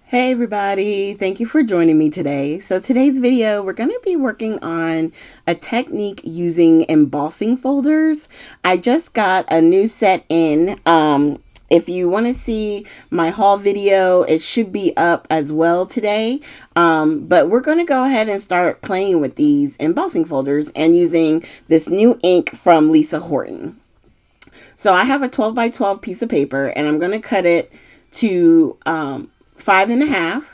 Hey everybody, thank you for joining me today. So today's video, we're going to be working on a technique using embossing folders. I just got a new set in. If you want to see my haul video, it should be up as well today. But we're going to go ahead and start playing with these embossing folders and using this new ink from Lisa Horton. So I have a 12 by 12 piece of paper and I'm going to cut it to 5.5,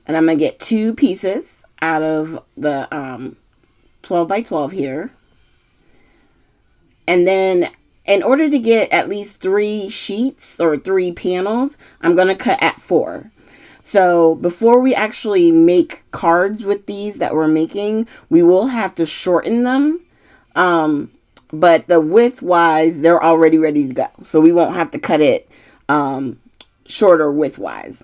and I'm going to get two pieces out of the 12 by 12 here. And then in order to get at least 3 sheets or 3 panels, I'm going to cut at 4. So before we actually make cards with these that we're making, we will have to shorten them. But the width wise, they're already ready to go. So we won't have to cut it shorter width wise,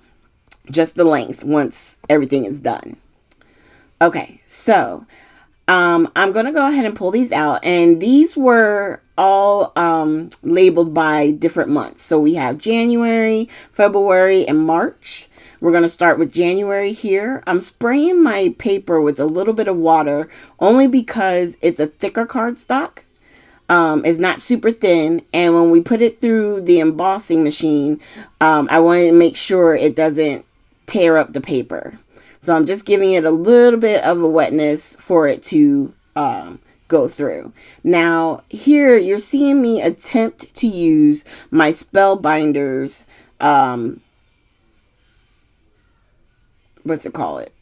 just the length once everything is done. Okay, so I'm going to go ahead and pull these out. And these were all labeled by different months. So we have January, February, and March. We're going to start with January here. I'm spraying my paper with a little bit of water only because it's a thicker cardstock. It's not super thin, and when we put it through the embossing machine, I wanted to make sure it doesn't tear up the paper. So I'm just giving it a little bit of a wetness for it to go through. Now here you're seeing me attempt to use my Spellbinders, what's it call it?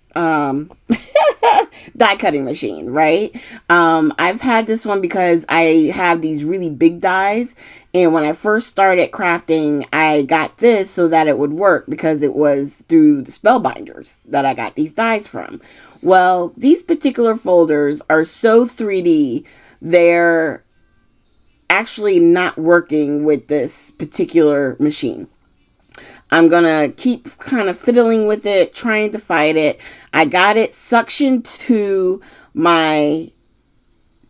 Die cutting machine, right? I've had this one because I have these really big dies, and when I first started crafting, I got this so that it would work because it was through the Spellbinders that I got these dies from. Well, these particular folders are so 3D, they're actually not working with this particular machine. I'm going to keep kind of fiddling with it, trying to fight it. I got it suctioned to my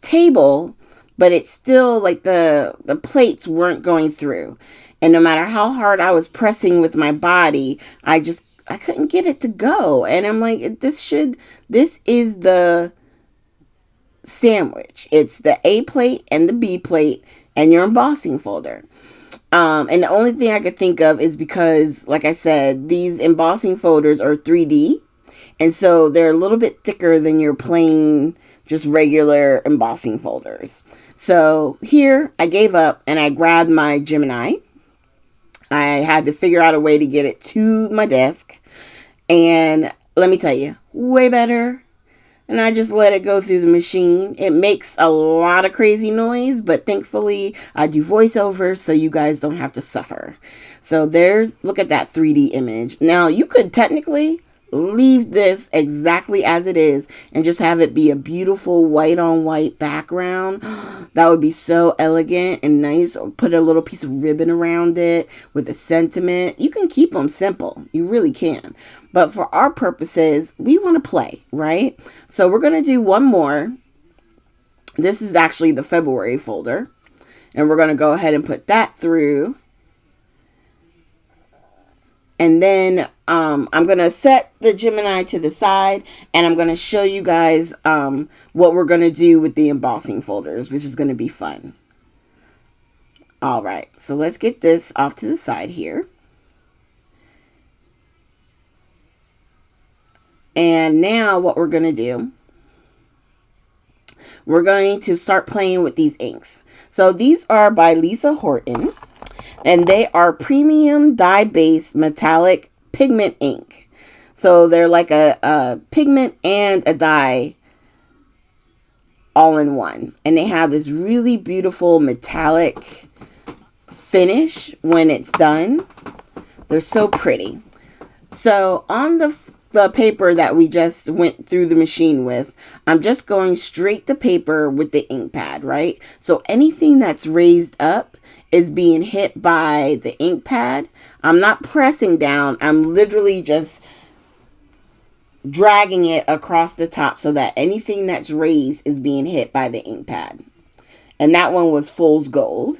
table, but it's still like the plates weren't going through. And no matter how hard I was pressing with my body, I couldn't get it to go. And I'm like, this is the sandwich. It's the A plate and the B plate and your embossing folder. And the only thing I could think of is because, like I said, these embossing folders are 3D. And so they're a little bit thicker than your plain, just regular embossing folders. So here I gave up and I grabbed my Gemini. I had to figure out a way to get it to my desk. And let me tell you, way better. And I just let it go through the machine. It makes a lot of crazy noise, but thankfully I do voiceover so you guys don't have to suffer. So look at that 3D image. Now you could technically leave this exactly as it is and just have it be a beautiful white on white background. That would be so elegant and nice. Or put a little piece of ribbon around it with a sentiment. You can keep them simple. You really can. But for our purposes, we want to play, right? So we're going to do one more. This is actually the February folder. And we're going to go ahead and put that through. And then I'm going to set the Gemini to the side, and I'm going to show you guys what we're going to do with the embossing folders, which is going to be fun. All right, so let's get this off to the side here. And now what we're going to do, we're going to start playing with these inks. So these are by Lisa Horton. And they are premium dye-based metallic pigment ink. So they're like a pigment and a dye all in one. And they have this really beautiful metallic finish when it's done. They're so pretty. So on the paper that we just went through the machine with, I'm just going straight to paper with the ink pad, right? So anything that's raised up is being hit by the ink pad. I'm not pressing down. I'm literally just dragging it across the top so that anything that's raised is being hit by the ink pad. And that one was Fool's Gold.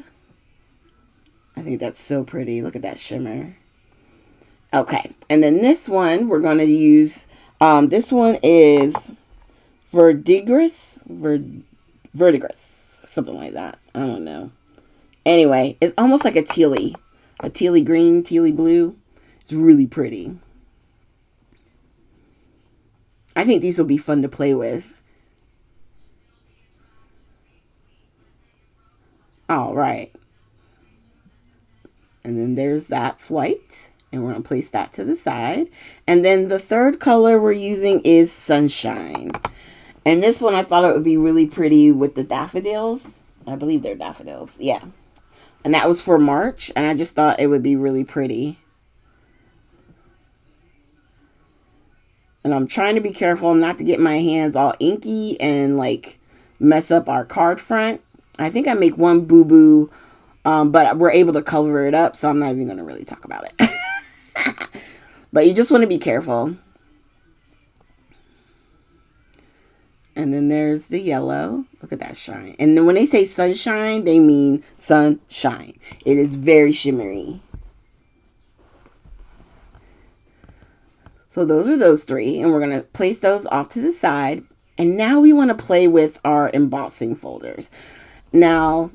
I think that's so pretty. Look at that shimmer. Okay, and then this one we're going to use, this one is verdigris, something like that. I don't know. Anyway, it's almost like a tealy green, tealy blue. It's really pretty. I think these will be fun to play with. All right. And then there's that's white. And we're going to place that to the side. And then the third color we're using is Sunshine. And this one I thought it would be really pretty with the daffodils. I believe they're daffodils. Yeah. And that was for March. And I just thought it would be really pretty. And I'm trying to be careful not to get my hands all inky and like mess up our card front. I think I make one boo-boo, but we're able to cover it up, so I'm not even going to really talk about it. But you just want to be careful. And then there's the yellow. Look at that shine. And then when they say sunshine, they mean sunshine. It is very shimmery. So those are those three, and we're going to place those off to the side. And now we want to play with our embossing folders. Now,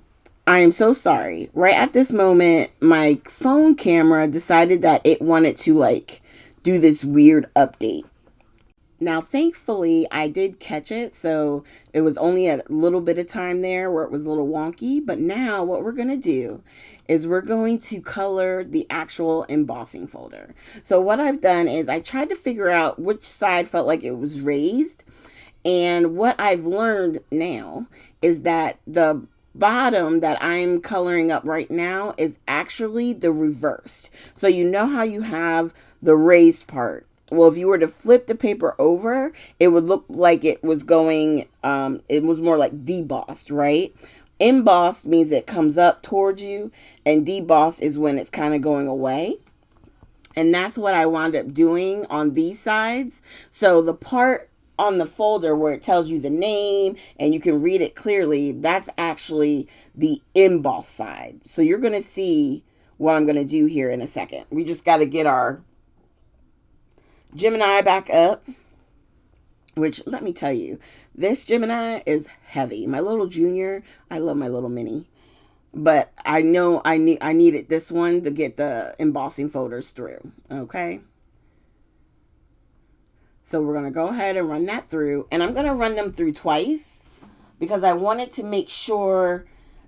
I am so sorry. Right at this moment, my phone camera decided that it wanted to like do this weird update. Now, thankfully, I did catch it, so it was only a little bit of time there where it was a little wonky. But now what we're going to do is we're going to color the actual embossing folder. So what I've done is I tried to figure out which side felt like it was raised. And what I've learned now is that the bottom that I'm coloring up right now is actually the reversed. So you know how you have the raised part. Well, if you were to flip the paper over, it would look like it was going, it was more like debossed, right? Embossed means it comes up towards you, and debossed is when it's kind of going away. And that's what I wound up doing on these sides. So the part on the folder where it tells you the name and you can read it clearly, that's actually the emboss side. So you're going to see what I'm going to do here in a second. We just got to get our Gemini back up, which let me tell you, this Gemini is heavy. My little junior, I love my little mini, but I know I needed this one to get the embossing folders through. Okay. So we're going to go ahead and run that through, and I'm going to run them through twice because I wanted to make sure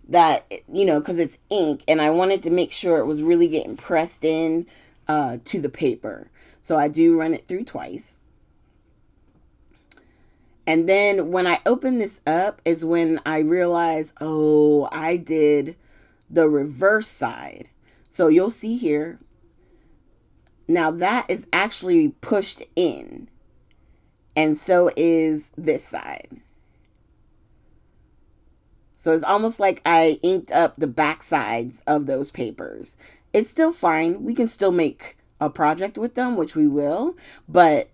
that, because it's ink, and I wanted to make sure it was really getting pressed in to the paper. So I do run it through twice. And then when I open this up is when I realize, oh, I did the reverse side. So you'll see here. Now that is actually pushed in. And so is this side. So it's almost like I inked up the back sides of those papers. It's still fine. We can still make a project with them, which we will. But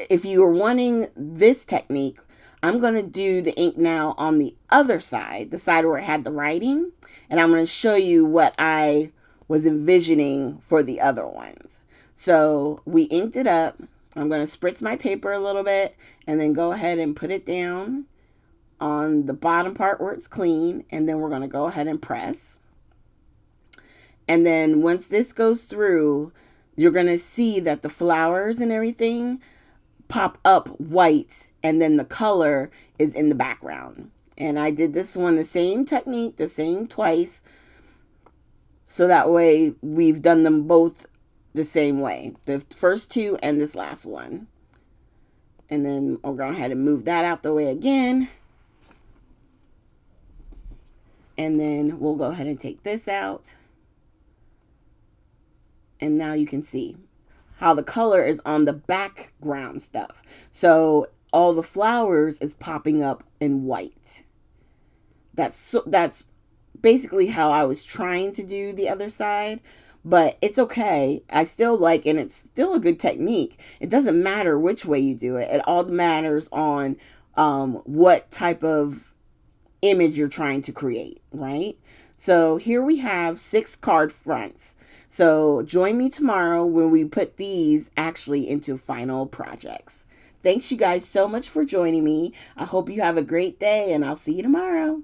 if you are wanting this technique, I'm going to do the ink now on the other side, the side where it had the writing. And I'm going to show you what I was envisioning for the other ones. So we inked it up. I'm going to spritz my paper a little bit and then go ahead and put it down on the bottom part where it's clean. And then we're going to go ahead and press. And then once this goes through, you're going to see that the flowers and everything pop up white, and then the color is in the background. And I did this one the same technique, the same twice. So that way we've done them both the same way. The first two and this last one. And then I'll go ahead and move that out the way again. And then we'll go ahead and take this out. And now you can see how the color is on the background stuff. So all the flowers is popping up in white. That's basically how I was trying to do the other side, but it's okay. I still like, and it's still a good technique. It doesn't matter which way you do it. It all matters on what type of image you're trying to create, right? So here we have 6 card fronts. So join me tomorrow when we put these actually into final projects. Thanks you guys so much for joining me. I hope you have a great day and I'll see you tomorrow.